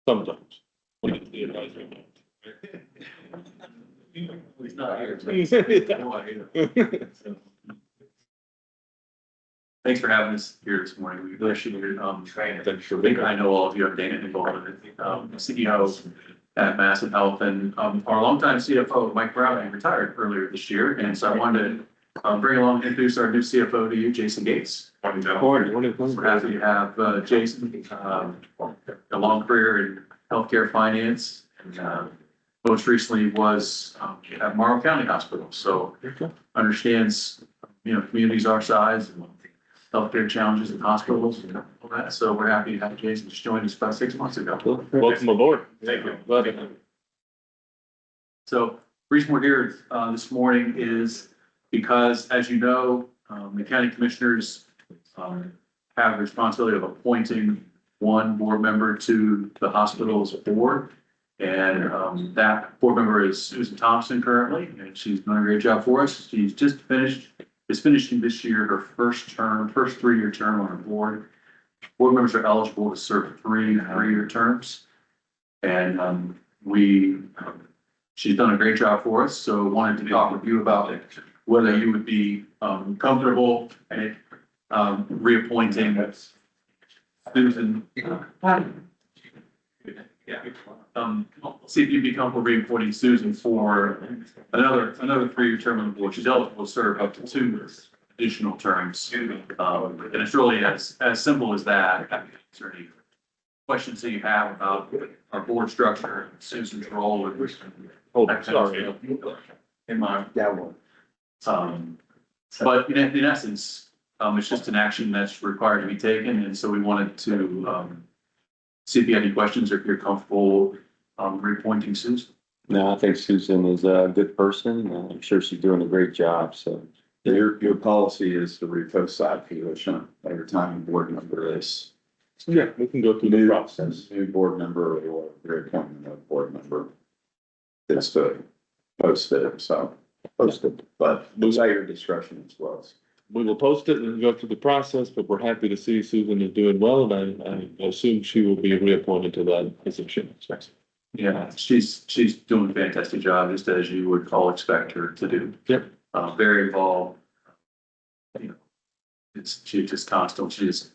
Sometimes. When it's the advisory. He's not here. Thanks for having us here this morning. We appreciate it. Thanks for I think being I know all of you are Dana Nicole, CEO at Madison Health, and our longtime CFO, Mike Brown, he retired earlier this year. And so I wanted to bring along, introduce our new CFO to you, Jason Gates. We're happy to have Jason, a long career in healthcare finance, and most recently was at Morrow County Hospital. So understands, communities our size and healthcare challenges in hospitals and all that. So we're happy to have Jason just join us about 6 months ago. Welcome aboard. Thank you. Glad to have you. So the reason we're here this morning is because, as you know, the county commissioners have the responsibility of appointing one board member to the hospital's board. And that board member is Susan Thompson currently, and she's doing a great job for us. She's just is finishing this year her first 3-year term on the board. Board members are eligible to serve 3-year terms. And she's done a great job for us. So wanted to talk with you about it, whether you would be comfortable and reappointing Susan. See if you'd be comfortable reappointing Susan for another 3-year term on the board. She's eligible to serve up to 2 additional terms. And it's really as simple as that. Is there any questions that you have about our board structure, Susan's role? Oh, sorry. In my, but in essence, it's just an action that's required to be taken. And so we wanted to see if you have any questions or if you're comfortable reappointing Susan. No, I think Susan is a good person. I'm sure she's doing a great job, so. Your policy is to repost that position every time a board member is. Yeah, we can go through the process. New board member or reappointment of board member. It's to post it, so post it, but it's at your discretion as well. We will post it and go through the process, but we're happy to see Susan is doing well, and I assume she will be reappointed to that position. Yeah, she's doing a fantastic job, just as you would all expect her to do. Yep. Very involved. She's just constant. She's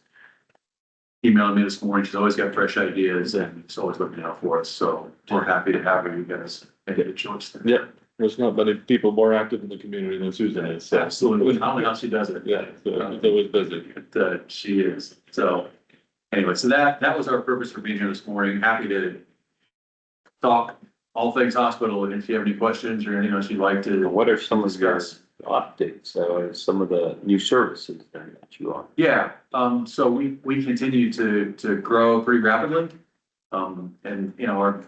emailing me this morning. She's always got fresh ideas and she's always looking out for us. So we're happy to have her. You guys make a choice there. Yeah, there's not many people more active in the community than Susan is. So. Absolutely. I don't know how she does it. Yeah, so she's always busy. But she is. So anyway, so that was our purpose for being here this morning. Happy to talk all things hospital. And if you have any questions or anything else you'd like to. What are some of your discuss. updates? So some of the new services that you are? Yeah, so we continue to grow pretty rapidly. And our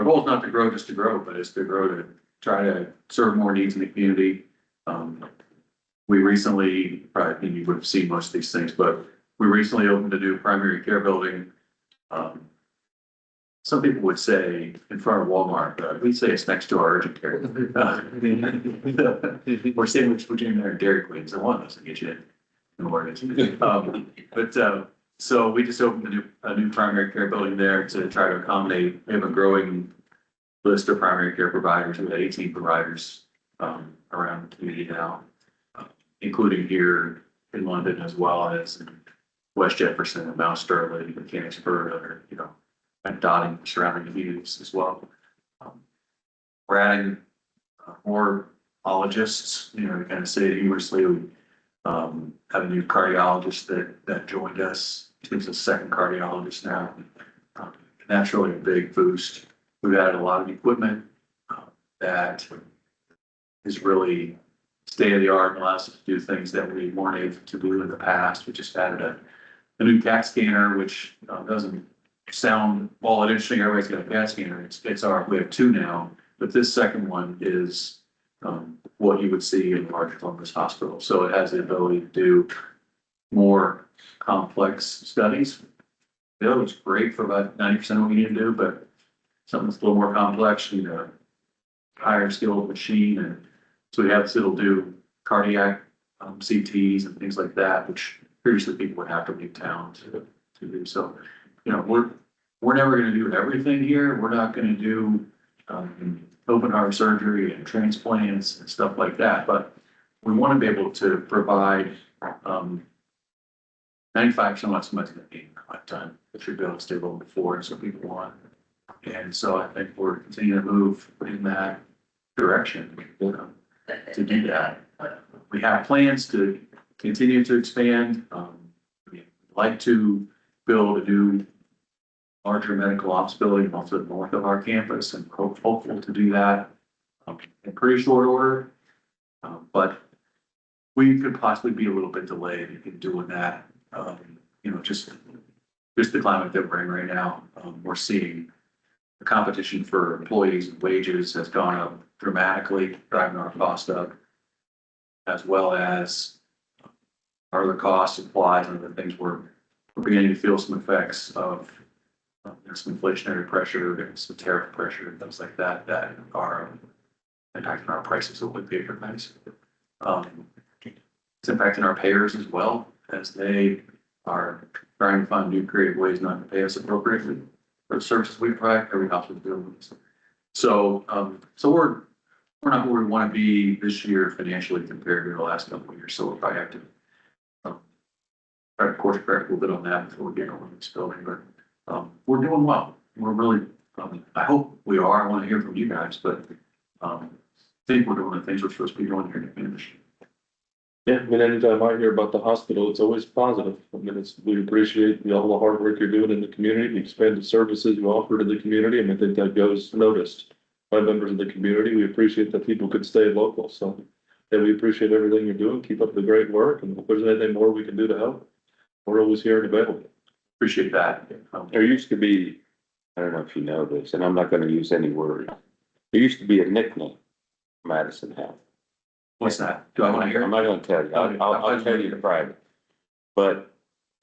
goal is not to grow just to grow, but it's to grow to try to serve more needs in the community. We recently, probably you would have seen most of these things, but we recently opened a new primary care building. Some people would say in front of Walmart, but we'd say it's next to our urgent care. We're sandwiched between there and Dairy Queen, so one doesn't get you in order. So we just opened a new primary care building there to try to accommodate. We have a growing list of primary care providers. We have 18 providers around the community now, including here in London as well as in West Jefferson and Mount Sterling, Mechanicsburg, and dotting the surrounding communities as well. We're adding more ologists, to kind of say it humorously. We have a new cardiologist that joined us. He's a second cardiologist now. And that's really a big boost. We've added a lot of equipment that is really state of the art and allows us to do things that we weren't able to do in the past. We just added a new CAT scanner, which doesn't sound all that interesting. Everybody's got a CAT scanner. We have 2 now, but this second one is what you would see in large Columbus Hospital. So it has the ability to do more complex studies. The other was great for about 90% of what you need to do, but something that's a little more complex, you need a higher skilled machine. And so we have this, it'll do cardiac CTs and things like that, which previously people would have to leave town to do. So, we're we're never gonna do everything here. We're not gonna do, open heart surgery and transplants and stuff like that, but we want to be able to provide, 95% of what somebody's gonna need in a lifetime. It should be able to stay low before, and so people want. And so I think we're continuing to move in that direction, to do that. We have plans to continue to expand. We'd like to build a new larger medical office building also north of our campus, and hopeful to do that in pretty short order. But we could possibly be a little bit delayed in doing that. Just the climate that we're in right now. We're seeing the competition for employees and wages has gone up dramatically, driving our cost up, as well as our other costs, supplies, and other things. We're beginning to feel some effects of some inflationary pressure and some tariff pressure and things like that that are impacting our prices of what we pay for things. It's impacting our payers as well, as they are trying to find new creative ways not to pay us appropriately for the services we provide. Every hospital doing this. So we're not where we want to be this year financially compared to the last couple of years. So we'll probably have to try to course correct a little bit on that before we get on this building. But we're doing well. We're really, I hope we are. I want to hear from you guys, but I think we're doing the things we're supposed to be doing here to finish. Yeah, I mean, anytime I hear about the hospital, it's always positive. I mean, we appreciate all the hard work you're doing in the community, the expanded services you offer to the community, and I think that goes noticed by members of the community. We appreciate that people could stay local, so yeah, we appreciate everything you're doing. Keep up the great work, and if there's anything more we can do to help, we're always here and available. Appreciate that. There used to be, I don't know if you know this, and I'm not gonna use any word. There used to be a nickname Madison had. What's that? Do I want to hear? I'm not gonna tell you. I'll tell you in private. But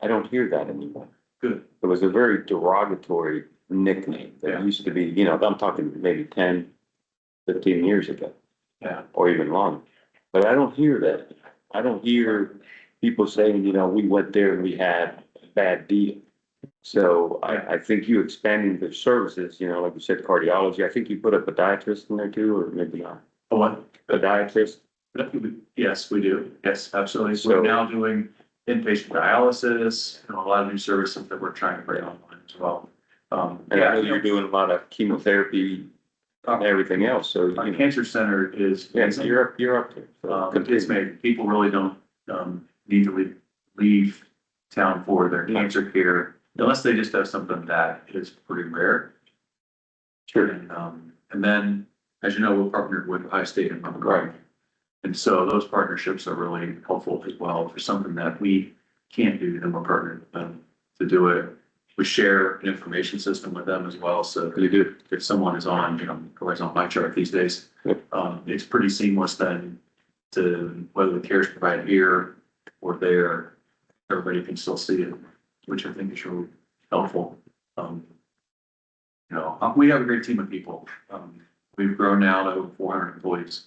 I don't hear that anymore. Good. It was a very derogatory nickname that used to be, I'm talking maybe 10, 15 years ago. Yeah. Or even longer. But I don't hear that. I don't hear people saying, we went there and we had a bad deal. So I think you expanding the services, like you said, cardiology, I think you put a podiatrist in there too, or maybe not. A what? Podiatrist. Yes, we do. Yes, absolutely. So we're now doing inpatient dialysis and a lot of new services that we're trying to bring online as well. And I know you're doing a lot of chemotherapy and everything else, so. Our cancer center is. Yeah, so you're up there. So It's made, people really don't, need to leave town for their cancer care unless they just have something that is pretty rare. Sure. And then, as you know, we're partnered with Ohio State and Montgomery. And so those partnerships are really helpful as well for something that we can't do, then we're partnered with them to do it. We share an information system with them as well. So You do. if someone is on, always on my chart these days, it's pretty seamless then to whether the care is provided here or there, everybody can still see it, which I think is really helpful. We have a great team of people. We've grown now to over 400 employees.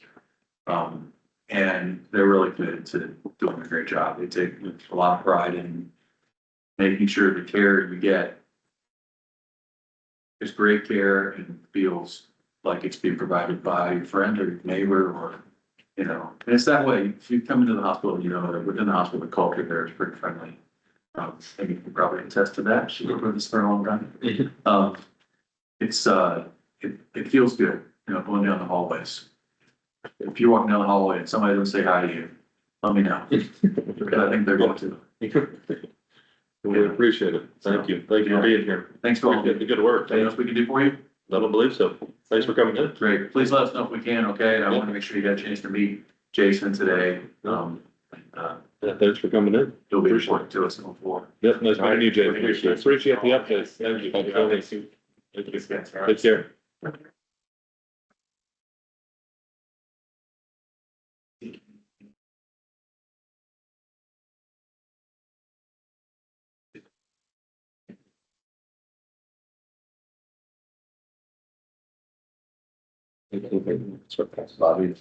And they're really committed to doing a great job. They take a lot of pride in making sure the care you get is great care and feels like it's being provided by your friend or your neighbor or, and it's that way. If you come into the hospital, that within the hospital, the culture there is pretty friendly. And you can probably attest to that. She's worked with us for a long time. It feels good, going down the hallways. If you're walking down the hallway and somebody doesn't say hi to you, let me know. Because I think they're going to. We appreciate it. Thank you. Thank you for being here. Thanks for all the good work. Anything else we can do for you? I don't believe so. Thanks for coming in. Great. Please let us know if we can, okay? And I want to make sure you got a chance to meet Jason today. Yeah, thanks for coming in. He'll be reporting to us going forward. Yep, nice meeting you, Jay. Appreciate the update. Thank you. Take care. Bobby.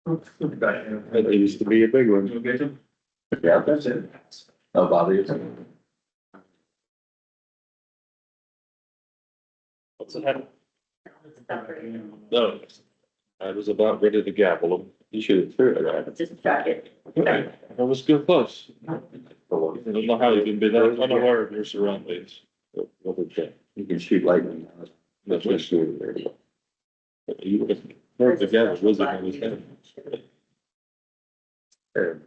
That used to be a big one. You okay, Tim? Yeah, that's it. Oh, Bobby. What's ahead? No, I was about ready to gavel him. You should have threw it at Just try it. him. That was good close. I don't know how you can be that unaware of your surroundings. You can shoot lightning. That's what you would have worked together, wasn't it? Was that-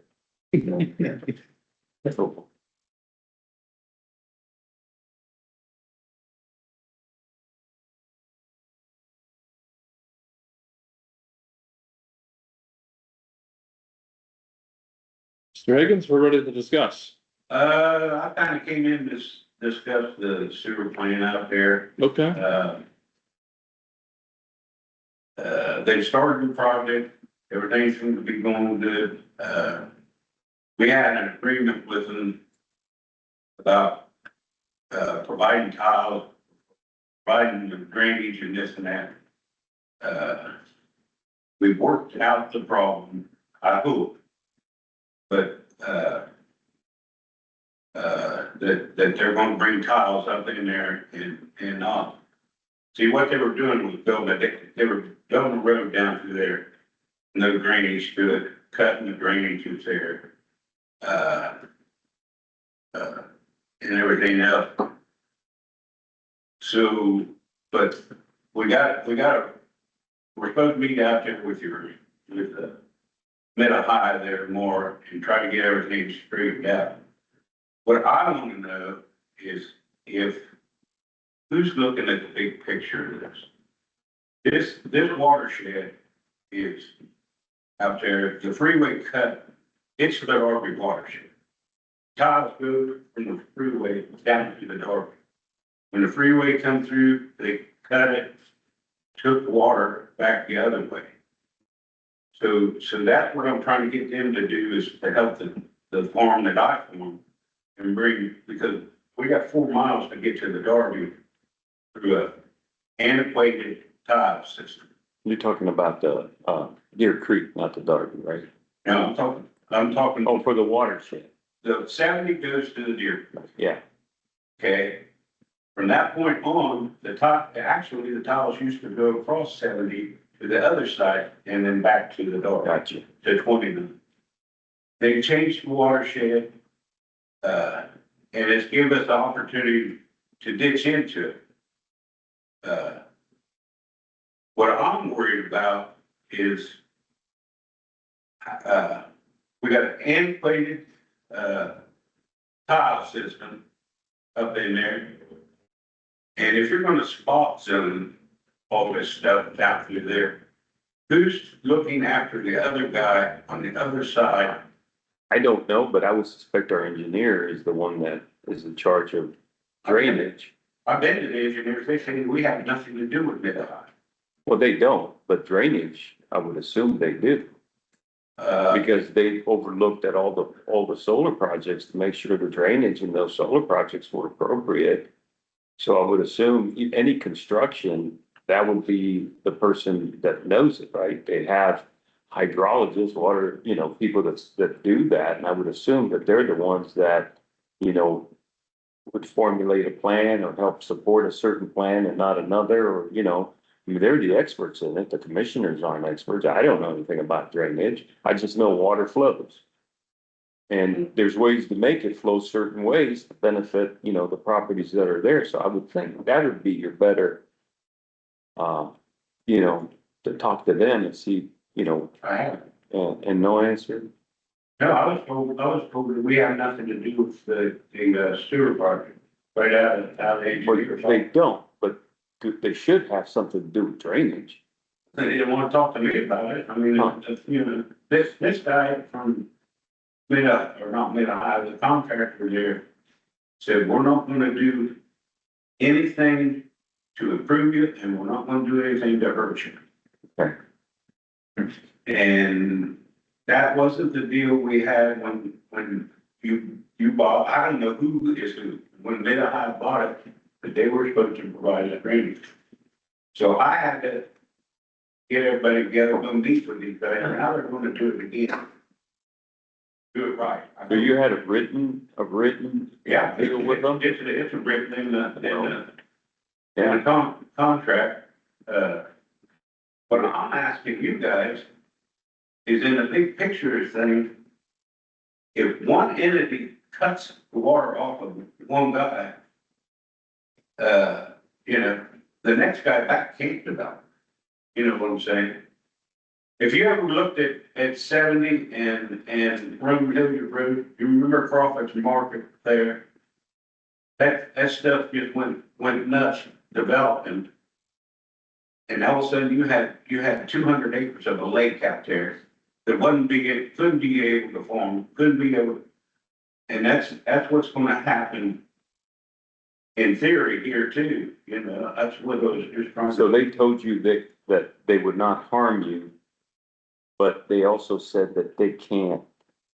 Mr. Higgins, we're ready to discuss. I kind of came in to discuss the sewer plant out there. Okay. They started the project, everything seemed to be going good. We had an agreement with them about, providing tiles, providing the drainage and this and that. We worked out the problem, I hope. But, that they're gonna bring tiles up in there and see what they were doing was they were building a road down through there. No drainage to it, cutting the drainage was there. And everything else. So, but we're supposed to meet out there with the mid-high there more and try to get everything straightened out. What I want to know is who's looking at the big picture of this? This watershed is out there, the freeway cut, it's the Darby watershed. Tiles go from the freeway down to the Darby. When the freeway come through, they cut it, took water back the other way. So that's what I'm trying to get them to do is to help the farm that I farm and bring, because we got 4 miles to get to the Darby through a antiquated tile system. You're talking about the, Deer Creek, not the Darby, right? Now, I'm talking, Oh, for the watershed. the 70 goes to the Deer Creek, Yeah, okay? From that point on, the tiles used to go across 70 to the other side and then back to the Darby. gotcha. To 29. They changed the watershed, and it's given us the opportunity to ditch into it. What I'm worried about is, we got an antiquated, tile system up in there. And if you're gonna spot zone all this stuff down through there, who's looking after the other guy on the other side? I don't know, but I would suspect our engineer is the one that is in charge of drainage. I've been to the engineers, they say we have nothing to do with Mid-High. Well, they don't, but drainage, I would assume they do. Because they overlooked at all the solar projects to make sure the drainage in those solar projects were appropriate. So I would assume any construction, that would be the person that knows it, right? They have hydrologists, water, people that do that. And I would assume that they're the ones that, would formulate a plan or help support a certain plan and not another, or, I mean, they're the experts in it. The commissioners aren't experts. I don't know anything about drainage. I just know water flows. And there's ways to make it flow certain ways to benefit, the properties that are there. So I would think that would be your better, to talk to them and see, I have. and no answer. No, I was told that we have nothing to do with the sewer project, right out of But HB or they something. don't, but they should have something to do with drainage. They didn't want to talk to me about it. I mean, this guy from not Mid-High, the contractor there said, we're not gonna do anything to improve you and we're not gonna do anything to hurt you. Okay. And that wasn't the deal we had when you bought, I don't know who is who, when Mid-High bought it, that they were supposed to provide that drainage. So I had to get everybody together, go meet with these guys, and now they're gonna do it again. Do it right. So you had a written Yeah. deal with them? It's a written in the, And the contract, what I'm asking you guys is in the big picture thing, if one entity cuts the water off of one guy, you know, the next guy back can't develop. You know what I'm saying? If you ever looked at 70 and Roman Hilliard Road, you remember Crawford's Market there? That stuff just went nuts developing. And all of a sudden you had 200 acres of a lake out there that couldn't be able to farm, couldn't be able. And that's what's gonna happen in theory here too, you know, that's what I was just trying to. So they told you that they would not harm you, but they also said that they can't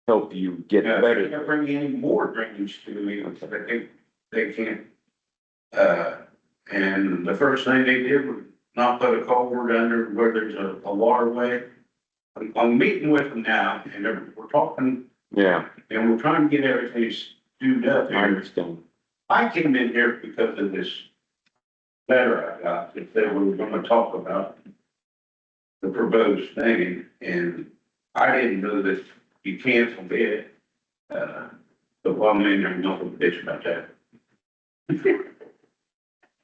help you get They better. can't bring any more drainage to me, but they can't. And the first thing they did was not put a culvert under where there's a waterway. I'm meeting with them now, and we're talking, Yeah, and we're trying to get everything stewed up I here. understand. I came in here because of this letter I got, that they were gonna talk about the proposed thing, and I didn't know that you canceled it. But well, maybe there's nothing bitch about that.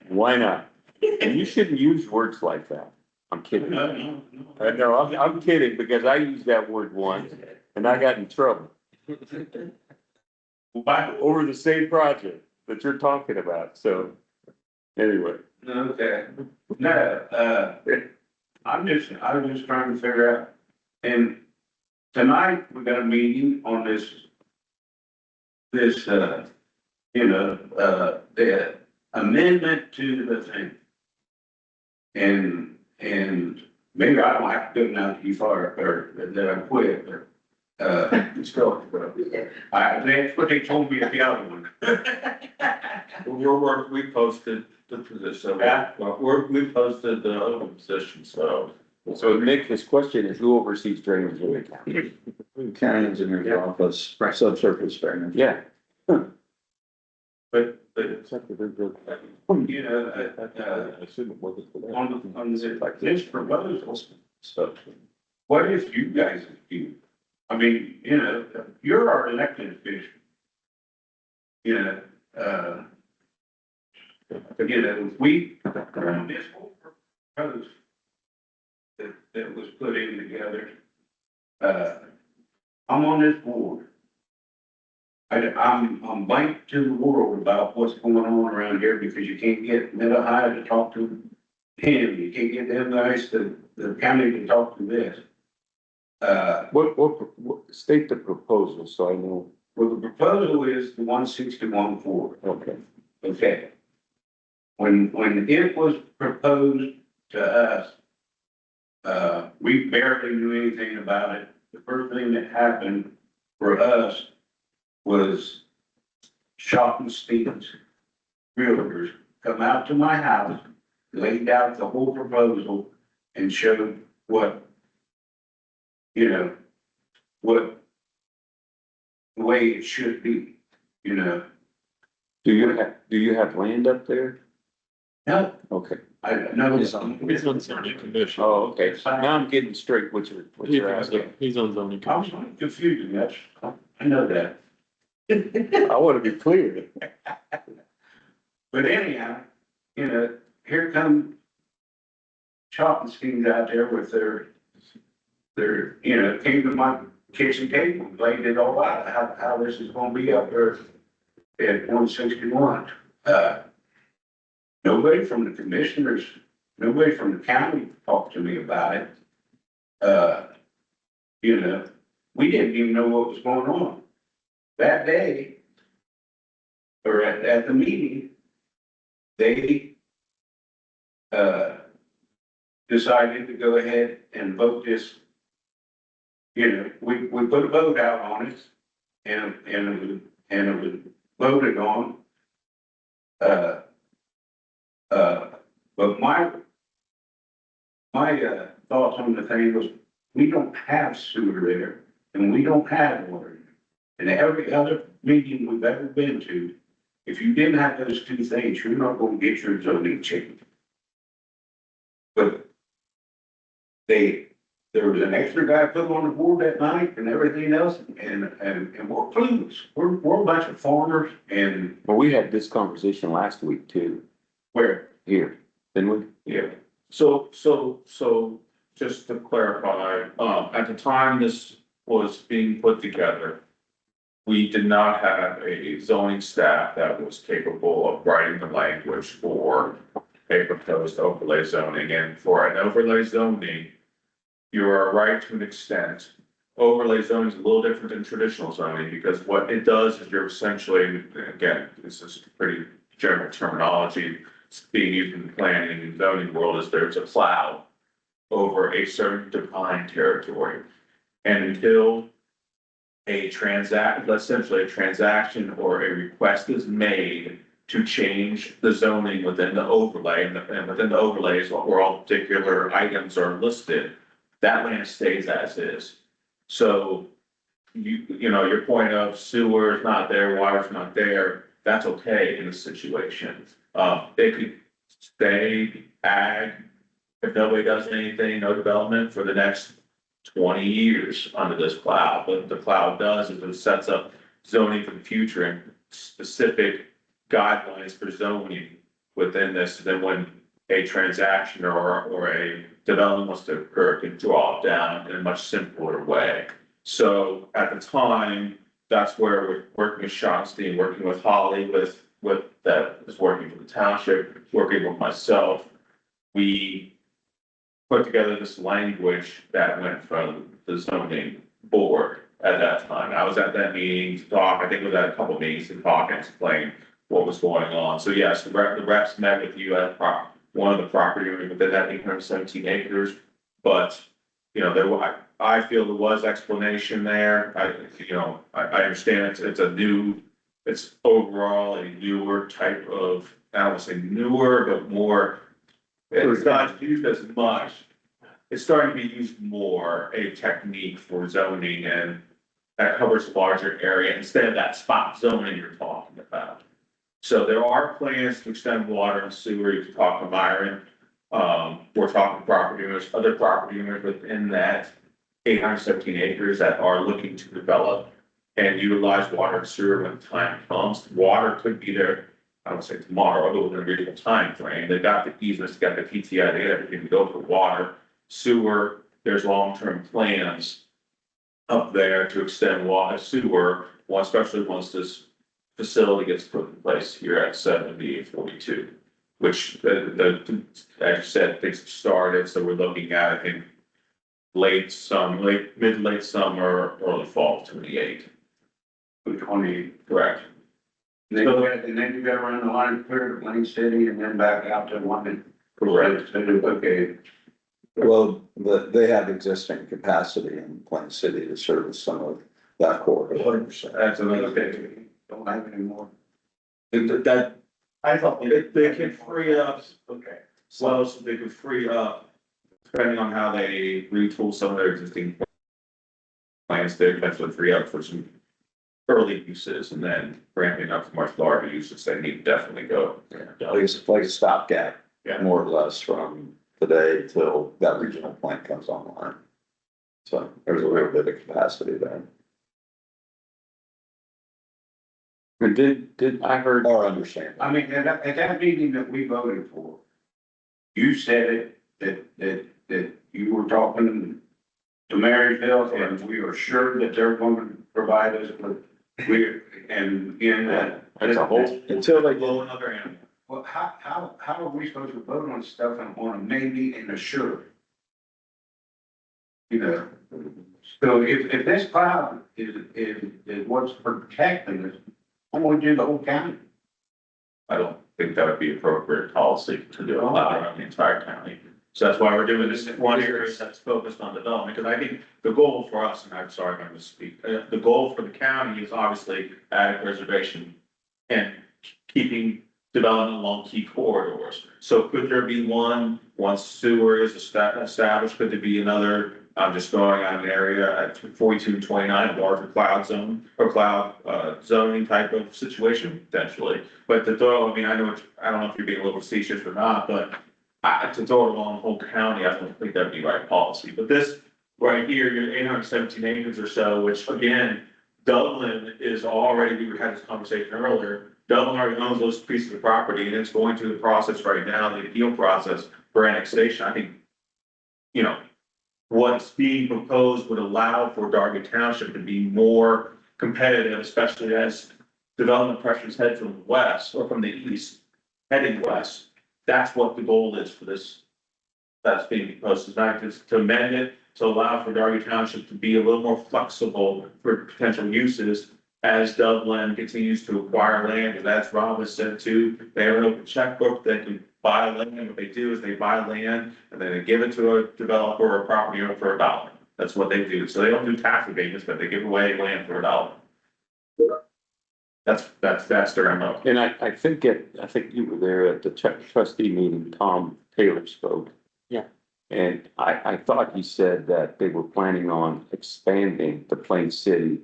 Why not? And you shouldn't use words like that. I'm kidding. No. I know, I'm kidding because I used that word once and I got in trouble Why? over the same project that you're talking about. So anyway, Okay, no, I was just trying to figure out, and tonight we got a meeting on this, you know, the amendment to the thing. And maybe I don't have to go down to far, or that I quit, or, still, that's what they told me at the other one. We posted the position, Yeah. we posted the open position, so. so Nick, his question is who oversees drainage in the county? County Engineer's Office, subsurface drainage. Yeah. But, You know, I assume it wasn't for that. on this proposal, so what if you guys do? I mean, you know, you're our elected official. You know, we, on this whole proposal that was put in together, I'm on this board. I'm blank to the world about what's going on around here because you can't get Middle High to talk to him. You can't get them guys to, the county to talk to this. What, state the proposal so I know. Well, the proposal is the 161.4. Okay. Okay. When it was proposed to us, we barely knew anything about it. The first thing that happened for us was Schottenstein's realtors come out to my house, laid out the whole proposal and showed what, you know, what the way it should be, you know. Do you have land up there? No, Okay. I know. He's on zoning commission. Oh, okay. Now I'm getting straight what you're asking. He's on zoning I was commission. confused, that's, I know that. I want to be clear. But anyhow, you know, here come chopping schemes out there with their, you know, came to my kitchen table, laid it all out, how this is gonna be up there at 161. Nobody from the commissioners, nobody from the county talked to me about it. You know, we didn't even know what was going on. That day, or at the meeting, they, decided to go ahead and vote this. You know, we put a vote out on it and it was voted on. But my thoughts on the thing was, we don't have sewer there and we don't have water. And every other meeting we've ever been to, If you didn't have those two things, you're not gonna get your zoning changed. But there was an extra guy put on the board that night and everything else, and we're clueless. We're a bunch of farmers and But we had this conversation last week too, where, here, didn't we? Yeah, so just to clarify, at the time this was being put together, we did not have a zoning staff that was capable of writing the language for a proposed overlay zoning, and for an overlay zoning, you are right to an extent. Overlay zoning is a little different than traditional zoning, because what it does is you're essentially, again, this is pretty general terminology, it's being used in the planning and zoning world, is there's a cloud over a certain defined territory. And until essentially a transaction or a request is made to change the zoning within the overlay, and within the overlays, where all particular items are listed, that land stays as is. So you know, your point of sewer is not there, water's not there, that's okay in this situation. They could stay ag, if nobody does anything, no development for the next 20 years under this cloud. What the cloud does is it sets up zoning for the future and specific guidelines for zoning within this. Then when a transaction or a development wants to occur, it can draw it down in a much simpler way. So at the time, that's where we're working with Shonstein, working with Holly, with that is working for the township, working with myself. We put together this language that went from the zoning board at that time. I was at that meeting to talk, I think we was at a couple of meetings to talk and explain what was going on. So yes, the reps met with you at one of the property owners within that 817 acres. But, you know, I feel there was explanation there. I understand it's overall a newer type of, I don't want to say newer, but more, it's not used as much. It's starting to be used more, a technique for zoning, and that covers a larger area instead of that spot zoning you're talking about. So there are plans to extend water and sewer. You can talk to Myron. We're talking property owners, other property owners within that 817 acres that are looking to develop and utilize water and sewer when the time comes. Water could be there, I would say tomorrow, but within a reasonable time frame. They got the easements, they got the PTI, they got everything to go for water. Sewer, there's long-term plans up there to extend water, sewer, especially once this facility gets put in place here at 70 and 42, which as you said, things have started, so we're looking at, I think, late mid-late summer, early fall 28. 28. Correct. And then you gotta run the line clear to Plain City and then back out to one. Correct. Okay. Well, they have existing capacity in Plain City to service some of that corridor. 100%. That's another thing. Don't have any more. That, I thought. they can free up, Okay. so they could free up, depending on how they retool some of their existing plans, they eventually free up for some early uses, and then ramping up for much larger uses, they need to definitely go. Like a stopgap, Yeah. more or less from today till that regional plant comes online. So there's a little bit of capacity there. And did I heard, Our understanding. I mean, at that meeting that we voted for, you said that you were talking to Marysville, and we are sure that they're going to provide us with, that's a whole, Until they Blow go, another animal. well, how are we supposed to vote on stuff and on a maybe and a sure? You know, so if this cloud is what's protecting us, I'm gonna do the whole county. I don't think that would be appropriate policy to do a lot around the entire county. So that's why we're doing this in one area that's focused on development, because I think the goal for us, and I'm sorry if I'm misspeak, the goal for the county is obviously ag preservation and keeping development along key corridors. So could there be once sewer is established, could there be another just going on an area at 4229, a larger cloud zone or cloud, zoning type of situation potentially. But to throw, I mean, I don't know if you're being a little facetious or not, but to throw it along the whole county, I don't think that'd be right policy. But this right here, you're 817 acres or so, which again, Dublin is already, we had this conversation earlier, Dublin already owns those pieces of property and it's going through the process right now, the appeal process for annexation. I think, you know, what's being proposed would allow for Darby Township to be more competitive, especially as development pressures head from the west or from the east, heading west. That's what the goal is for this. That's being proposed tonight, is to amend it to allow for Darby Township to be a little more flexible for potential uses as Dublin continues to acquire land. And as Rob has said too, they have an open checkbook, they can buy land. What they do is they buy land and then they give it to a developer or a property owner for $1. That's what they do. So they don't do tax abatements, but they give away land for $1. That's their MO. And I think you were there at the trustee meeting, Tom Taylor spoke. Yeah. And I thought he said that they were planning on expanding the Plain City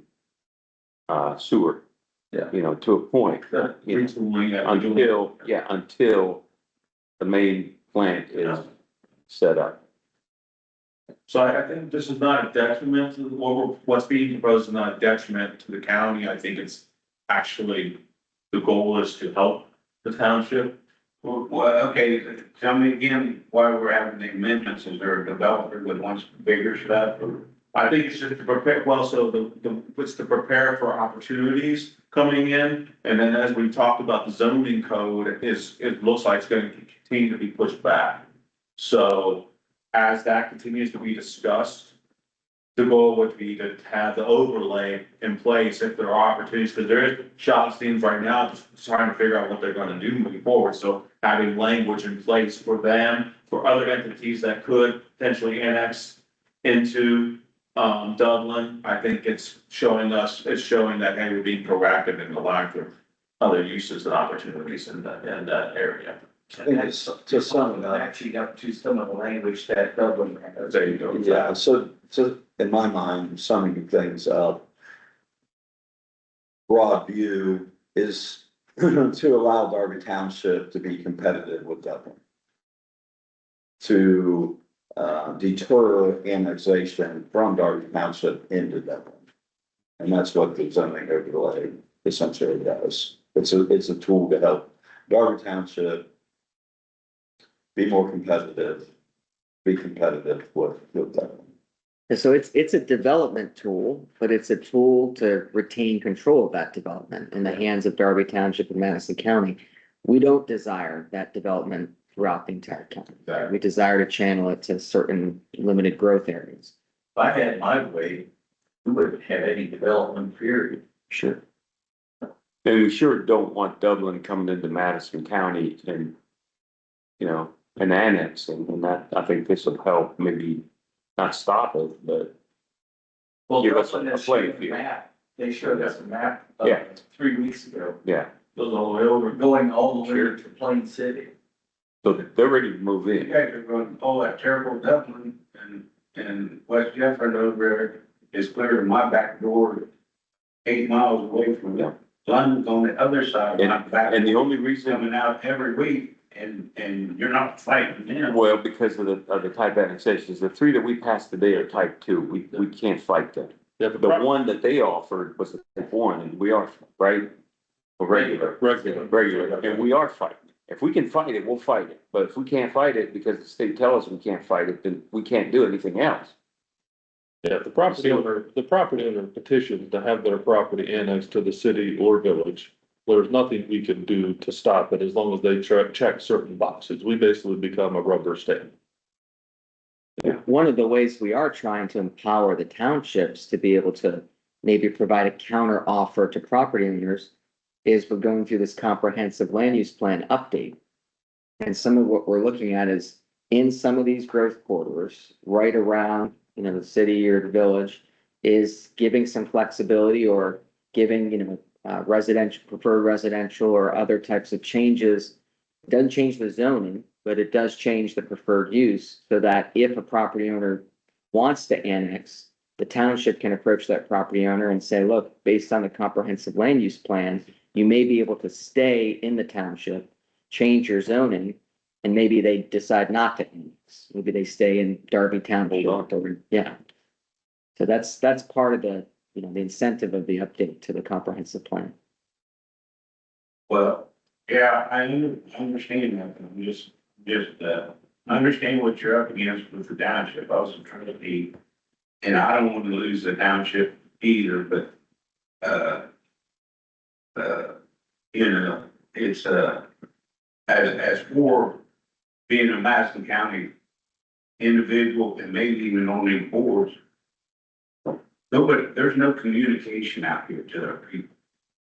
sewer. Yeah. You know, to a point, you know, until the main plant is set up. So I think this is not a detriment to what's being proposed is not a detriment to the county. I think it's actually, the goal is to help the township. Well, okay, tell me again why we're having the amendments. Is there a developer that wants bigger stuff or? I think it's just to prepare, well, so it's to prepare for opportunities coming in. And then as we talked about, the zoning code it looks like it's going to continue to be pushed back. So as that continues to be discussed, the goal would be to have the overlay in place if there are opportunities, because there is shop teams right now just trying to figure out what they're going to do moving forward. So having language in place for them, for other entities that could potentially annex into Dublin, I think it's showing that, hey, we're being proactive and allowing for other uses and opportunities in that area. I think it's to sum it up. Actually up to some of the language that Dublin has. There you go. Yeah, so in my mind, summing things up. Broad view is to allow Darby Township to be competitive with Dublin. To deter annexation from Darby Township into Dublin. And that's what the zoning overlay essentially does. It's a tool to help Darby Township be more competitive, with Dublin. And so it's a development tool, but it's a tool to retain control of that development in the hands of Darby Township and Madison County. We don't desire that development throughout the entire county. Exactly. We desire to channel it to certain limited growth areas. If I had my way, we wouldn't have any development period. Sure. And we sure don't want Dublin coming into Madison County and, you know, an annex, and that, I think this will help, maybe not stop it, but Well, give us Dublin a has playing showed a field. map. They showed us a map, Yeah. 3 weeks ago, Yeah, Goes all the way over. going all the way to Plain City. so they're ready to move You in. guys are going, all that terrible Dublin and West Jefford over there is clear to my back door, 8 miles away from Yeah. it. London's on the other side of my back. And the only reason, Coming out every week and you're not fighting them. well, because of the type annexations, the 3 that we passed today are type 2, we can't fight them. Yeah, The one that they offered was a type 1, and we are, right? Or regular, and we are fighting. If we can fight it, we'll fight it, but if we can't fight it because the state tells us we can't fight it, then we can't do anything else. Yeah, the property owner petitioned to have their property annexed to the city or village. There's nothing we can do to stop it as long as they check certain boxes. We basically become a rubber stamp. One of the ways we are trying to empower the townships to be able to maybe provide a counter offer to property owners is we're going through this comprehensive land use plan update. And some of what we're looking at is in some of these growth corridors, right around, you know, the city or the village, is giving some flexibility or giving, you know, residential, preferred residential or other types of changes. It doesn't change the zoning, but it does change the preferred use so that if a property owner wants to annex, the township can approach that property owner and say, look, based on the comprehensive land use plan, you may be able to stay in the township, change your zoning, and maybe they decide not to annex. Maybe they stay in Darby Township, or, yeah. So that's part of the, you know, the incentive of the update to the comprehensive plan. Well, yeah, I understand that, I'm just, I understand what you're up against with the township, I was trying to be, and I don't want to lose the township either, but, you know, it's, as for being a Madison County individual and maybe even on these boards, there's no communication out here to our people.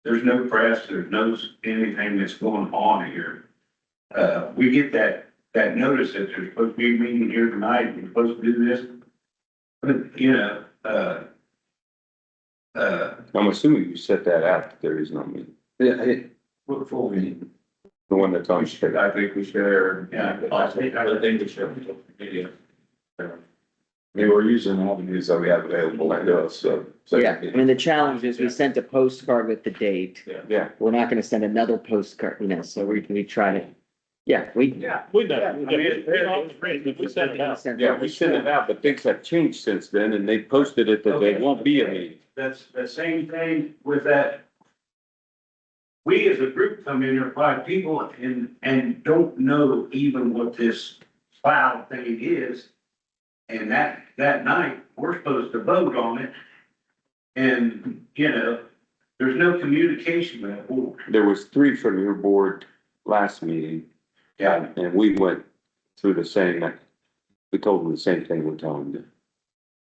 There's no press, there's no anything that's going on here. We get that notice that there's supposed to be a meeting here tonight, we're supposed to do this. But, you know, I'm assuming you set that out, that there is no meeting. Yeah, what full meeting? The one that's on. I think we should, yeah. I think we should. Yeah. I mean, we're using avenues that we have available to us, so. Yeah, I mean, the challenge is we sent a postcard with the date. Yeah, We're not gonna send another postcard, you know, so we try to, yeah, we. Yeah. We know. I mean, We sent it out. yeah, we sent it out, but things have changed since then, and they posted it that there won't be a meeting. That's the same thing with that. We as a group come in here, 5 people, and don't know even what this cloud thing is. And that night, we're supposed to vote on it. And, you know, there's no communication with that board. There was 3 from your board last meeting. Yeah. And we went through the same, we told them the same thing we're telling them.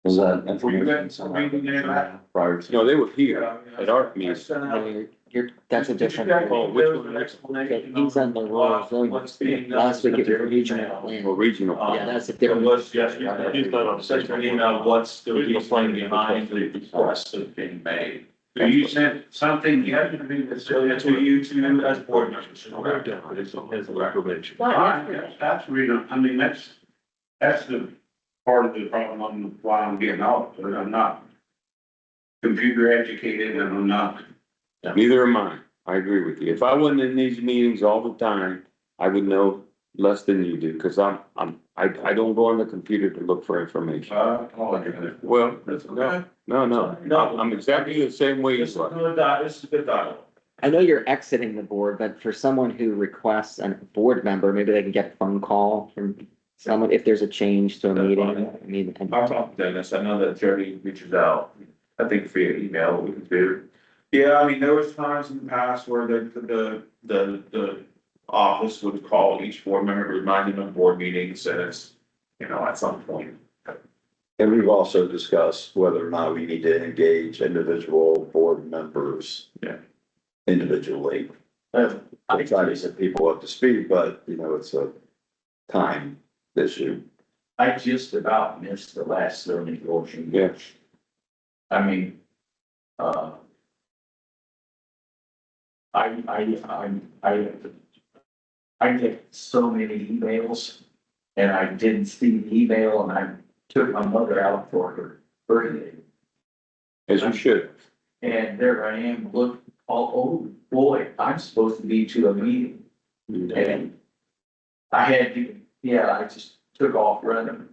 Is that Were you information? at some meeting there? Prior to. No, they were here at our meeting. That's a different. Oh, which one? Explanation. He's on the rural zone. What's being done. Last week it was regional plan. Or regional. Yeah, that's a There different. was, yes, you sent an email, what's the reasoning behind the request that's being made? So you sent something yesterday that said To you two as board members. His recommendation. All right, that's the reason, I mean, that's the part of the problem, why I'm getting off, but I'm not computer educated and I'm not. Neither am I. I agree with you. If I wasn't in these meetings all the time, I would know less than you do, because I don't go on the computer to look for information. Well, no, I'm exactly the same way This is you are. good, this is a good dialogue. I know you're exiting the board, but for someone who requests a board member, maybe they can get a phone call from someone if there's a change to a meeting. I mean, and- I'll talk to Dennis, I know that Jerry reaches out, I think via email, we can do. Yeah, I mean, there was times in the past where the office would call each board member, remind them of board meetings, and it's, you know, at some point. And we've also discussed whether or not we need to engage individual board members. Yeah. Individually. To try to get people up to speed, but you know, it's a time issue. I just about missed the last zoning motion. Yeah. I mean, I get so many emails and I didn't see the email and I took my mother out for her birthday. As you should. And there I am, look, oh boy, I'm supposed to be to a meeting. And I had to, I just took off running.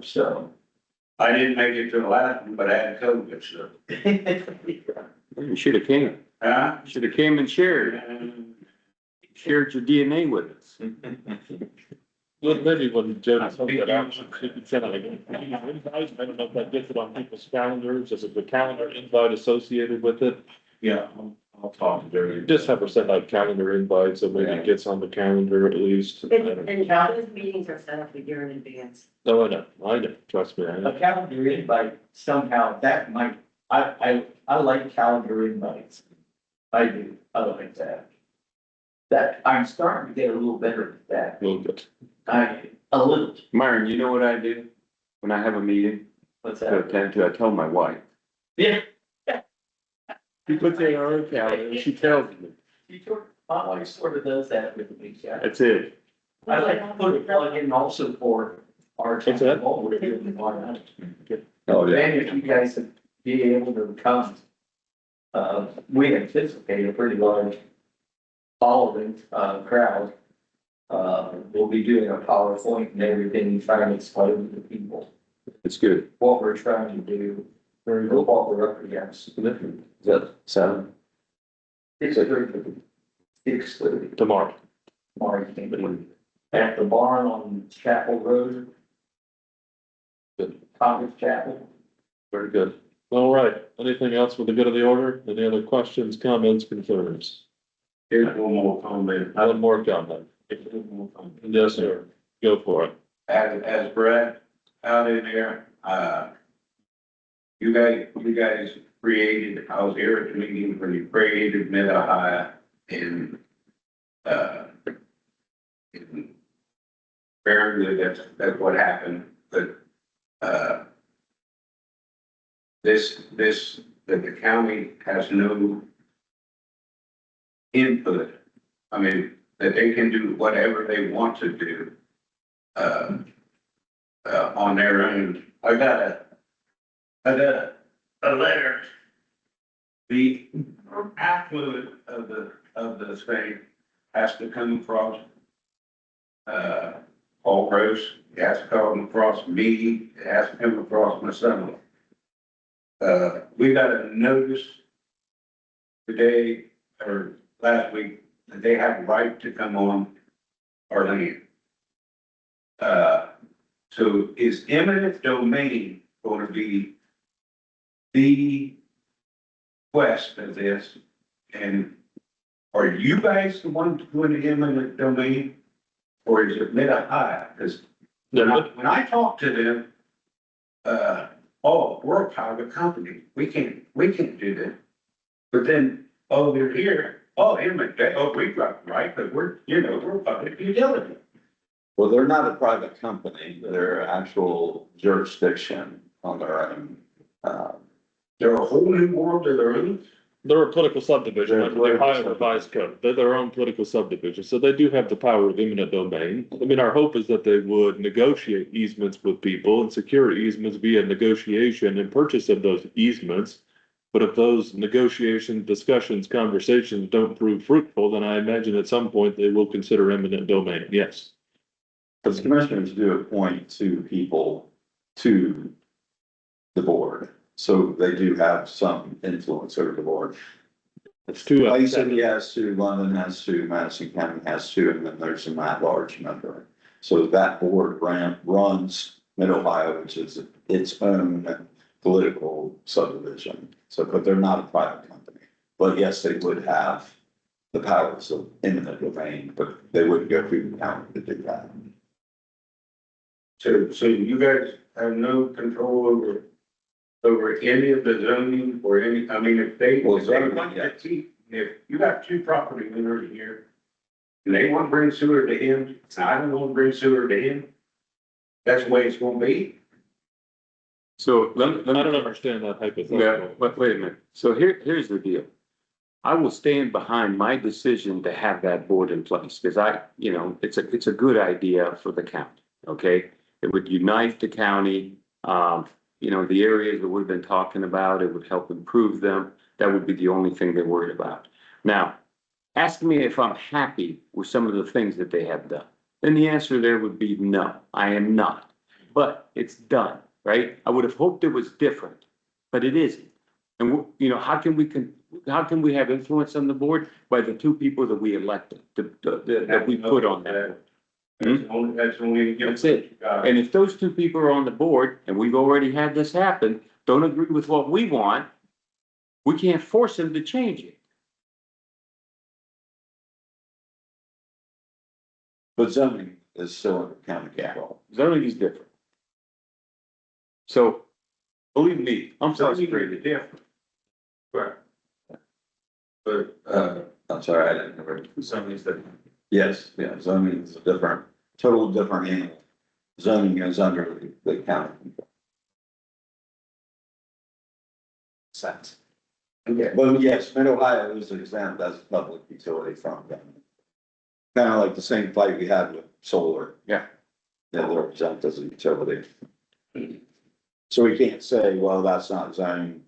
So. I didn't make it to the last one, but I had COVID, so. You should have came. Huh? Should have came and shared your DNA with us. Well, maybe when Jody sent that out, she could send out like invites. I don't know if that gets it on people's calendars, is it the calendar invite associated with it? Yeah, I'll talk to Jerry. Just have her send out calendar invites, so maybe it gets on the calendar at least. I don't know. And those meetings are set up a year in advance. No, I know, trust me, I know. A calendar invite, somehow that might, I like calendar invites. I do, I like that. That, I'm starting to get a little better at that. A little bit. A little, Myron, you know what I do when I have a meeting what's to that? attend to? I tell my wife. Yeah. She puts it on her calendar and she tells me. My wife sort of does that with me, yeah. That's it. I like to put a plug in also for our. What's that? What we're doing, why not? Oh, yeah. And if you guys would be able to come, we anticipate a pretty large following, crowd. We'll be doing a PowerPoint and everything, trying to explain to the people It's good. what we're trying to do, or what we're up against. Is that seven? 6:30. 6:30. Tomorrow. At the barn on Chapel Road. Good. Thomas Chapel. Very good. All right. Anything else for the good of the order? Any other questions, comments, concerns? Here's one more comment. One more comment. Yes, sir. Go for it. As Brett out in there, you guys created, I was here at the meeting when you created Mid-Ohio in apparently that's what happened, but, that the county has no input. I mean, that they can do whatever they want to do, on their own. I got a letter. The affluent of the state has to come across, Paul Gross, it has to come across me, it has to come across my son. We got a notice today or last week that they have a right to come on our land. So is eminent domain going to be the quest of this? And are you guys the ones doing the eminent domain? Or is it Mid-Ohio? Because when I talk to them, oh, we're a private company. We can't do that. But then, oh, they're here. Oh, eminent, oh, we got right, but we're a public utility. Well, they're not a private company, they're actual jurisdiction on their own. They're a whole new world of their own. They're a political subdivision They're a under the political Ohio Revised Code. They're their own political subdivision, so they do have the power of eminent domain. I mean, our hope is that they would negotiate easements with people and secure easements via negotiation and purchase of those easements. But if those negotiations, discussions, conversations don't prove fruitful, then I imagine at some point they will consider eminent domain, yes. Because commissioners do appoint two people to the board, so they do have some influence over the board. It's two. Clay City has two, London has two, Madison County has two, and then there's an at-large member. So that board runs Mid-Ohio, which is its own political subdivision. So, but they're not a private company. But yes, they would have the powers of eminent domain, but they wouldn't go through the county to do that. So you guys have no control over any of the zoning or any, I mean, if they want to keep, if you got two property owners here and they want to bring sewer to him, I don't want to bring sewer to him, that's the way it's gonna be. So I don't understand that hypothetical. Yeah, but wait a minute. So here's the deal. I will stand behind my decision to have that board in place, because it's a good idea for the county, okay? It would unite the county, the areas that we've been talking about, it would help improve them. That would be the only thing they're worried about. Now, ask me if I'm happy with some of the things that they have done. Then the answer there would be no, I am not. But it's done, right? I would have hoped it was different, but it isn't. And how can we have influence on the board? By the two people that we elected, that we put on that. That's only. That's it. And if those two people are on the board, and we've already had this happen, don't agree with what we want, we can't force them to change it. But zoning is still under county control. Zoning is different. So, believe me, I'm frustrated. Different. Right. But, I'm sorry, I didn't hear. something's that. Yes, yeah, zoning is a total different animal. Zoning is under the county. Sense. Okay, but yes, Mid-Ohio is exempt as a public utility from government. Kind of like the same fight we had with solar. Yeah. Yeah, they're exempt as a utility. So we can't say, well, that's not zoned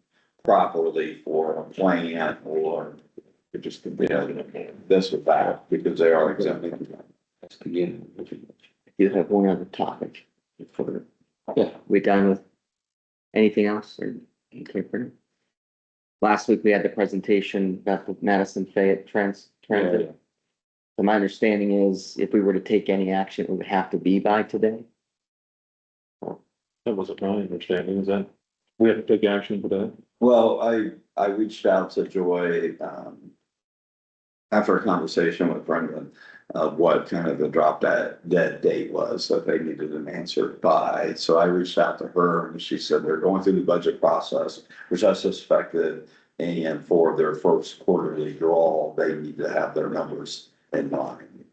properly for a plant or it just could be this or that, because they are exempt. Again, you have one other topic. Yeah, we done with anything else or? Okay, for now? Last week we had the presentation about the Madison Fayette transit. So my understanding is if we were to take any action, it would have to be by today. That wasn't my understanding, is that we have to take action for that? Well, I reached out to Joy, after a conversation with Brendan, of what kind of the dead date was that they needed an answer by. So I reached out to her and she said they're going through the budget process, which I suspected. And for their first quarterly draw, they need to have their numbers in line.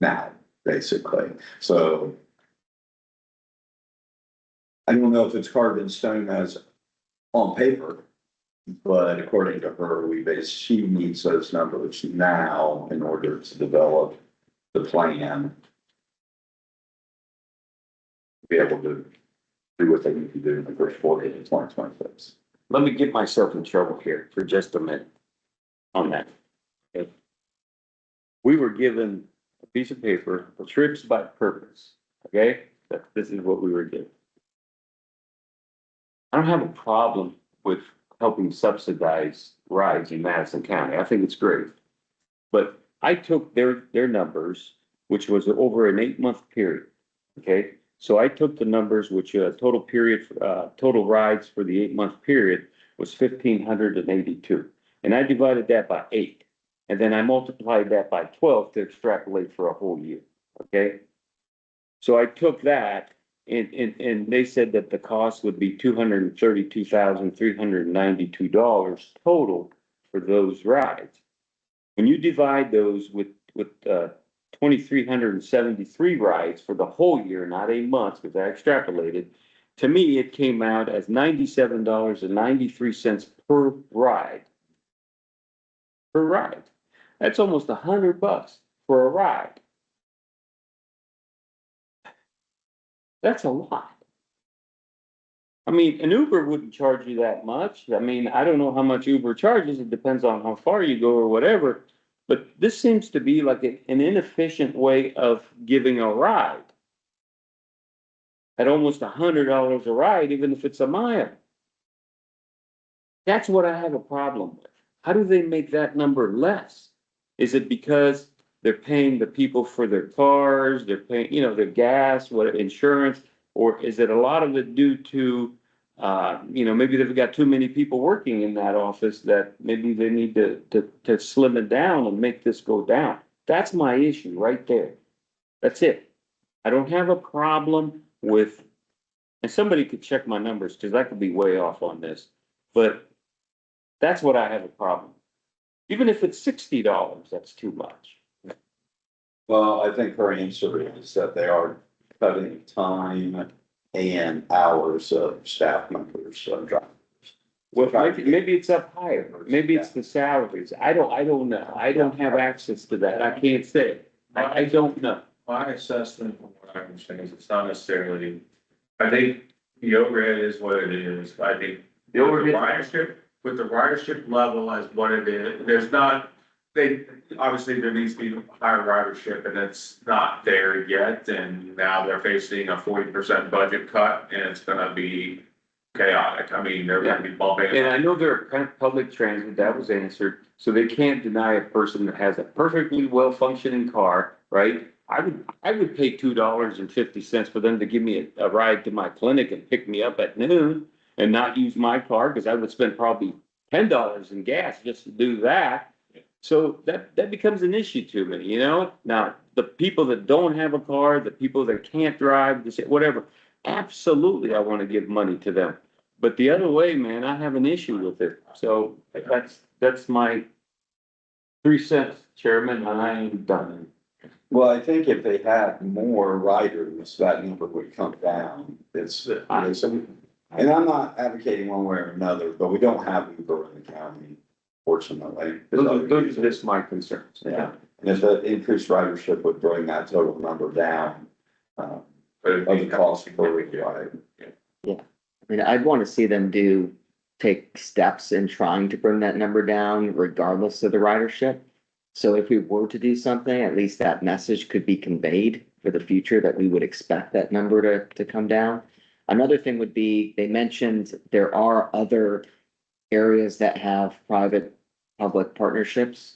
Now, basically, so. I don't know if it's carved in stone as on paper. But according to her, she needs those numbers now in order to develop the plan. Be able to do what they need to do in the first quarter of 2026. Let me get myself in trouble here for just a minute on that. Okay. We were given a piece of paper, trips by purpose, okay? This is what we were given. I don't have a problem with helping subsidize rides in Madison County. I think it's great. But I took their numbers, which was over an 8-month period, okay? So I took the numbers, which total rides for the 8-month period was 1,582. And I divided that by 8. And then I multiplied that by 12 to extrapolate for a whole year, okay? So I took that and they said that the cost would be $232,392 total for those rides. When you divide those with 2,373 rides for the whole year, not 8 months, because I extrapolated, to me, it came out as $97.93 per ride. Per ride. That's almost $100 for a ride. That's a lot. I mean, an Uber wouldn't charge you that much. I mean, I don't know how much Uber charges. It depends on how far you go or whatever. But this seems to be like an inefficient way of giving a ride. At almost $100 a ride, even if it's a mile. That's what I have a problem with. How do they make that number less? Is it because they're paying the people for their cars, they're paying, their gas, what insurance, or is it a lot of it due to, maybe they've got too many people working in that office that maybe they need to slim it down and make this go down. That's my issue right there. That's it. I don't have a problem with, and somebody could check my numbers because I could be way off on this, but that's what I have a problem. Even if it's $60, that's too much. Well, I think her answer is that they are cutting time and hours of staff members of drivers. Well, maybe it's up higher. Maybe it's the salaries. I don't know. I don't have access to that. I can't say. I don't know. My assessment from what I understand is it's not necessarily, I think the overhead is what it is. I think The overhead. with the ridership level as what it is, there's not, obviously there needs to be higher ridership and it's not there yet. And now they're facing a 40% budget cut and it's gonna be chaotic. I mean, they're gonna be bumping. And I know they're kind of public transit, that was answered, so they can't deny a person that has a perfectly well-functioning car, right? I would pay $2.50 for them to give me a ride to my clinic and pick me up at noon and not use my car, because I would spend probably $10 in gas just to do that. So that becomes an issue to me, Now, the people that don't have a car, the people that can't drive, whatever, absolutely, I want to give money to them. But the other way, man, I have an issue with it. So that's my 3 cents, Chairman, and I am done. Well, I think if they had more riders, that number would come down. And I'm not advocating one way or another, but we don't have Uber in the county, fortunately. Those are just my concerns. Yeah, and if the increased ridership would bring that total number down, of But it'd the be- cost per ride. I mean, I'd want to see them take steps in trying to bring that number down regardless of the ridership. So if we were to do something, at least that message could be conveyed for the future that we would expect that number to come down. Another thing would be, they mentioned there are other areas that have private-public partnerships.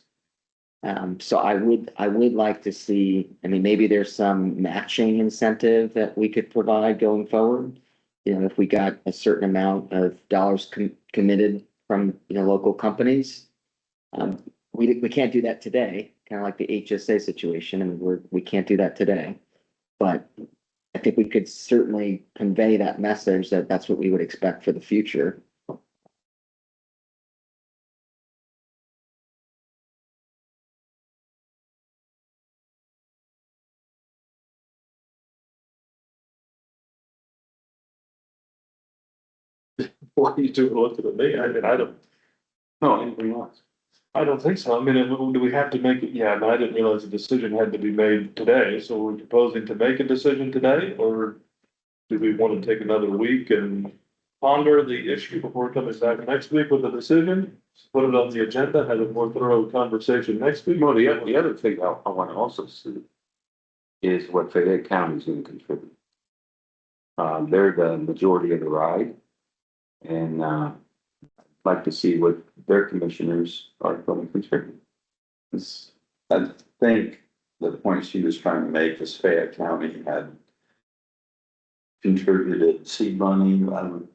So I would like to see, I mean, maybe there's some matching incentive that we could provide going forward. You know, if we got a certain amount of dollars committed from, local companies. We can't do that today, kind of like the HSA situation, and we can't do that today. But I think we could certainly convey that message that that's what we would expect for the future. What are you doing looking at me? I mean, No, anything else? I don't think so. I mean, do we have to make it? Yeah, and I didn't realize the decision had to be made today. So we're proposing to make a decision today, or do we want to take another week and ponder the issue before coming back next week with a decision? Put it on the agenda, have a more thorough conversation next week? Well, the other thing I want to also see is what Fayette County is going to contribute. They're the majority of the ride. And, I'd like to see what their commissioners are going to contribute. I think the point she was trying to make is Fayette County had contributed seed money, I don't.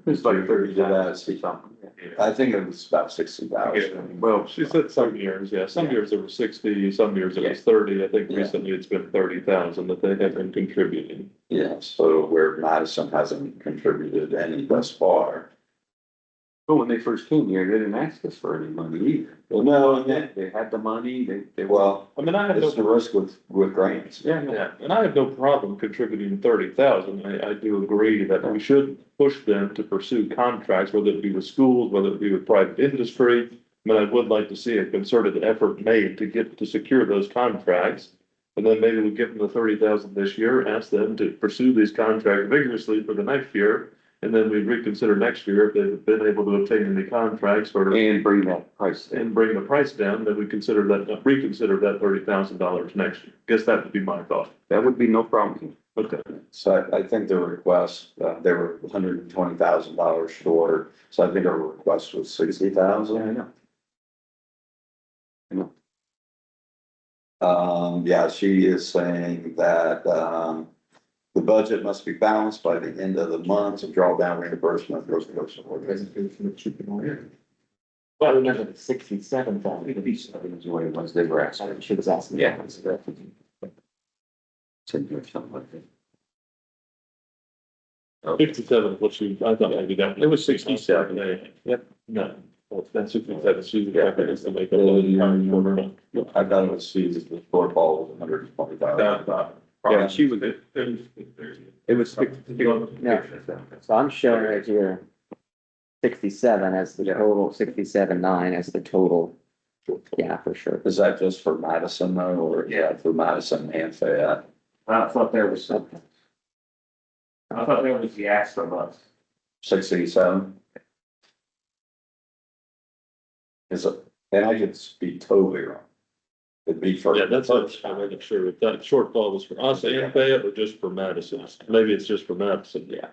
It's like 30 to that seed. something. I think it was about 60,000. Well, she said some years, yeah, some years it was 60, some years it was 30. I think Yeah. recently it's been 30,000 that they have been contributing. Yeah, so where Madison hasn't contributed any thus far. But when they first came here, they didn't ask us for any money either. No, They had the money, they were. well, I mean, I have it's the no, risk with grants. Yeah, yeah, and I have no problem contributing 30,000. I do agree that we should push them to pursue contracts, whether it be with schools, whether it be with private industry. I mean, I would like to see a concerted effort made to secure those contracts. And then maybe we give them the 30,000 this year, ask them to pursue these contracts vigorously for the next year. And then we reconsider next year if they've been able to obtain any contracts or, and bring that price down. and bring the price down, then we reconsider that $30,000 next year. Guess that would be my thought. That would be no problem. Okay. So I think the request, they were $120,000 short, so I think our request was 60,000. I know. Yeah, she is saying that, the budget must be balanced by the end of the month to draw down reimbursement. Well, I remember The 67,000. Is what it was, they were asking. She was asking. Yeah. Said or something like that. 67, I thought maybe that. It was 67. Yep. No, that's 67, she's Yeah. expecting us to make up. the I thought it was, she was, the shortfall was $120,000. Yeah, she was, it was. No. So I'm showing right here 67 as the total, 67.9 as the total. Yeah, for sure. Is that just for Madison though, or yeah, for Madison and Fayette? I thought there was something. I thought there was the ask from us. 67? Is it, and I could be totally wrong. It'd be for. Yeah, that's what I'm not sure if that shortfall was for us and Fayette or just for Madison. Maybe it's just for Madison. Yeah.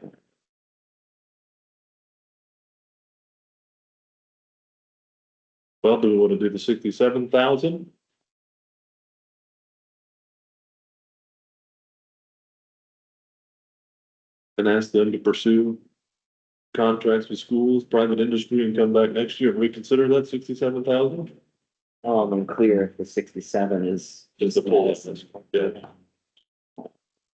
Well, do we want to do the 67,000? And ask them to pursue contracts with schools, private industry, and come back next year and reconsider that 67,000? I'm unclear if the 67 is. Just the full list. Yeah. Well,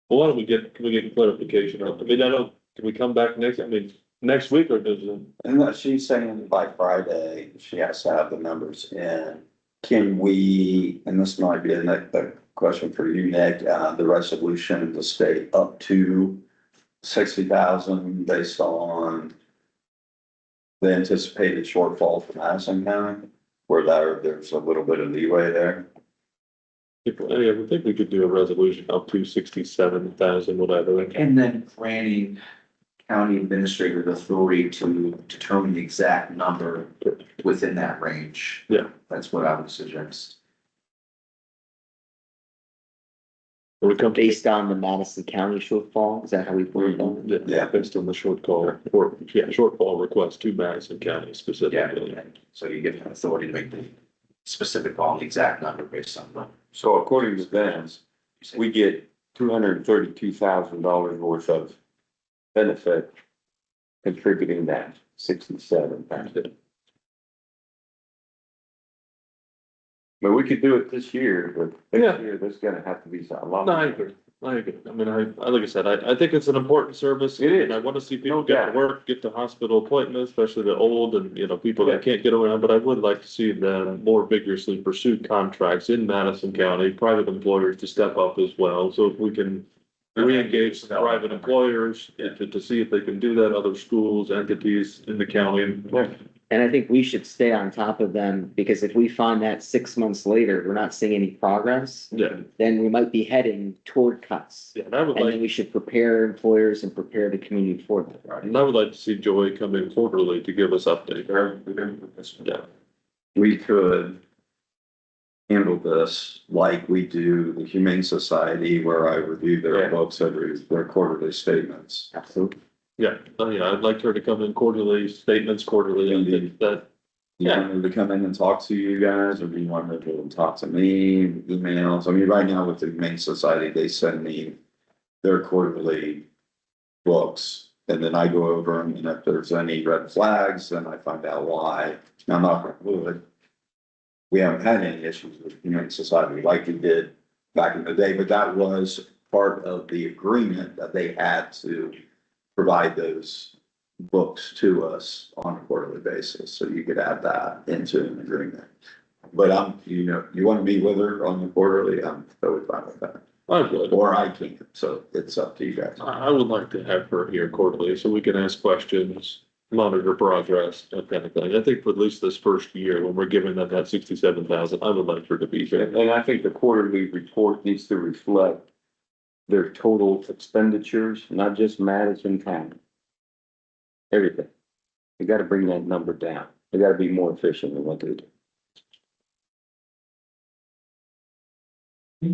why don't can we get clarification? I mean, can we come back next week or does it? And what she's saying by Friday, she has to have the numbers in. Can we, and this might be a question for you, Nick, the resolution to stay up to 60,000 based on the anticipated shortfall from Madison County, where there's a little bit of leeway there. I would think we could do a resolution up to 67,000, whatever. And then granting county administrator the authority to determine the exact number within that range. Yeah. That's what I would suggest. When it comes to- Based on the Madison County shortfall, is that how we put it on? Yeah, based on the shortfall, shortfall request to Madison County specifically. So you give him authority to make the specific on the exact number based on the. So according to them, we get $232,000 worth of benefit contributing that 67,000. But we could do it this year, but Yeah. next year, there's gonna have to be a lot. No, I agree. I agree. I mean, like I said, I think it's an important service. It is. And I want to see people No get doubt. to work, get to hospital appointments, especially the old and, people Yeah. that can't get around. But I would like to see them more vigorously pursue contracts in Madison County, private employers to step up as well. So if we can re-engage some private employers to see if they can do that, other schools, entities in the county. And I think we should stay on top of them, because if we find that 6 months later, we're not seeing any progress, Yeah, then we might be heading toward cuts. yeah, and I would And then like, we should prepare employers and prepare the community for that. and I would like to see Joy come in quarterly to give us updates. Yeah. We could handle this like we do the Humane Society, where I review Yeah. their books, their quarterly statements. Absolutely. Yeah, oh yeah, I'd like her to come in quarterly, statements quarterly, and that, Do you want me to come in and talk to you guys, or do you want me to talk to me, emails? I mean, right now with the Humane Society, they send me their quarterly books, and then I go over them, and if there's any red flags, then I find out why. Now, knock on wood, we haven't had any issues with Humane Society like we did back in the day, but that was part of the agreement that they had to provide those books to us on a quarterly basis, so you could add that into an agreement. But you want to meet with her on the quarterly, I'm totally fine with that, I would. or I can't, so it's up to you guys. I would like to have her here quarterly, so we can ask questions, monitor progress, that kind of thing. I think for at least this first year, when we're giving them that 67,000, I would like her to be here. And I think the quarterly report needs to reflect their total expenditures, not just Madison County. Everything. You gotta bring that number down. They gotta be more efficient in what they do. Yeah,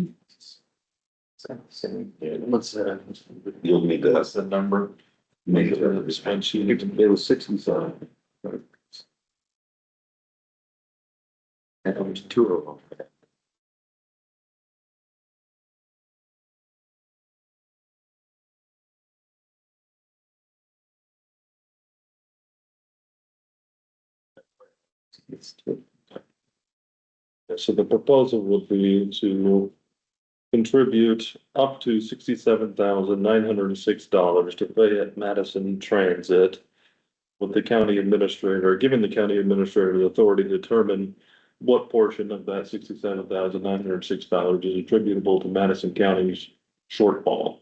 let's, You'll need to. that's the number. Make Make it it a spreadsheet. It was 67. And it was two of them. It's true. So the proposal would be to contribute up to $67,906 to Fayette Madison Transit, with the county administrator, giving the county administrator the authority to determine what portion of that $67,906 is attributable to Madison County's shortfall,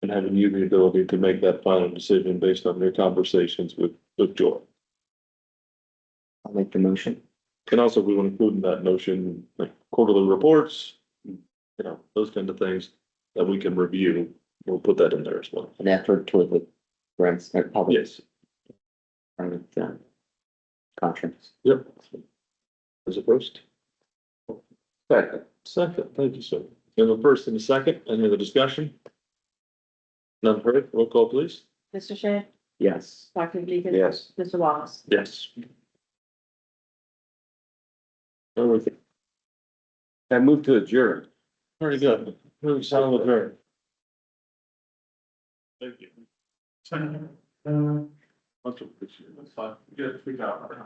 and having you the ability to make that final decision based on their conversations with Joy. I'll make the motion. And also, we want to include in that motion, like quarterly reports, those kind of things that we can review. We'll put that in there as well. An effort toward the grants, public. Yes, Private, contracts. yep. As a first. Second. Second, thank you, sir. We have a first and a second. Any other discussion? None heard. Roll call, please. Mr. Shea, Yes. Dr. Deacon. Yes. Mr. Wallace. Yes. Everything. I move to adjourn. Very good. Very solid, very. Thank you. Much appreciated. That's fine. Good, we got it.